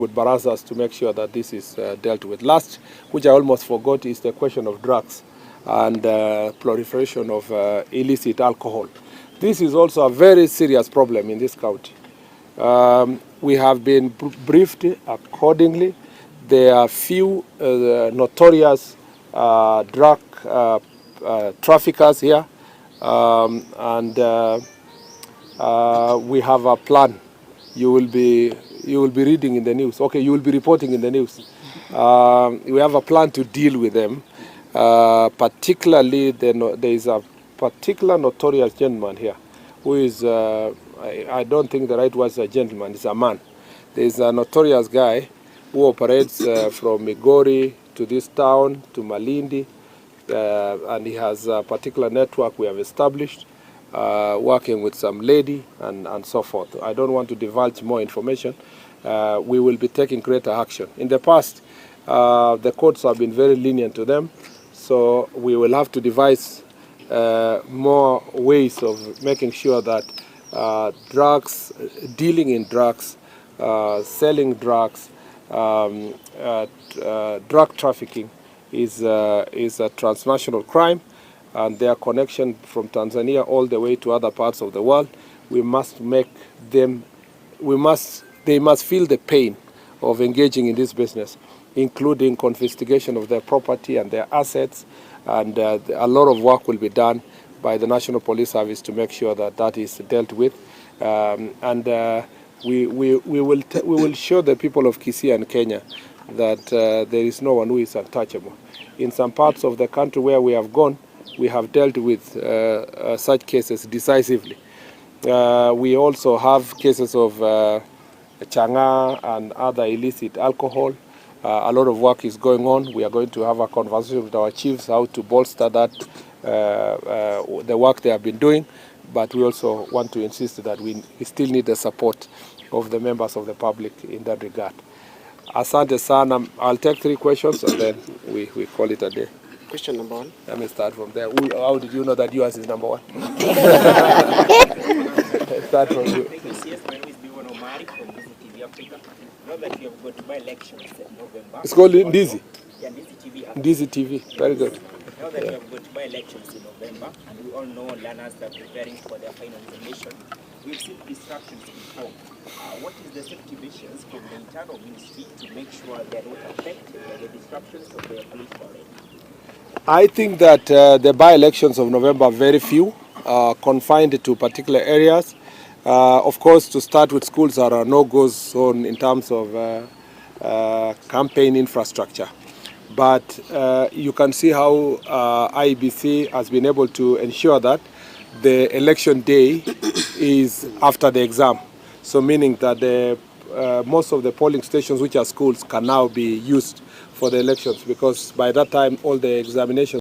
with barazas to make sure that this is dealt with. Last, which I almost forgot, is the question of drugs and proliferation of illicit alcohol. This is also a very serious problem in this county. We have been briefed accordingly. There are few notorious drug traffickers here, and we have a plan. You will be reading in the news. Okay, you will be reporting in the news. We have a plan to deal with them. Particularly, there is a particular notorious gentleman here who is, I don't think the right word is a gentleman, it's a man. There is a notorious guy who operates from Migori to this town, to Malindi, and he has a particular network we have established, working with some lady and so forth. I don't want to divulge more information. We will be taking greater action. In the past, the courts have been very lenient to them, so we will have to devise more ways of making sure that drugs, dealing in drugs, selling drugs, drug trafficking is a transnational crime, and their connection from Tanzania all the way to other parts of the world. We must make them, they must feel the pain of engaging in this business, including confiscation of their property and their assets, and a lot of work will be done by the National Police Service to make sure that that is dealt with, we will show the people of Kisii and Kenya that there is no one who is untouchable. In some parts of the country where we have gone, we have dealt with such cases decisively. We also have cases of Changaa and other illicit alcohol. A lot of work is going on. We are going to have a conversation with our chiefs how to bolster that, the work they have been doing. But we also want to insist that we still need the support of the members of the public in that regard. Asante sana. I'll take 3 questions and then we call it a day. Question number 1. Let me start from there. How did you know that yours is number 1? Start from you. It's called Ndizi. Yeah, Ndizi TV. Ndizi TV. Very good. Now that we have got by-elections in November, and we all know learners are preparing for their final examination, we've seen distractions before. What is the safety measures from the internal ministry to make sure they are not affected by the disruptions of the political parade? I think that the by-elections of November are very few, confined to particular areas. Of course, to start with, schools are a no-go zone in terms of campaign infrastructure. But you can see how IEBC has been able to ensure that the election day is after the exam. So meaning that most of the polling stations, which are schools, can now be used for the elections, because by that time all the examinations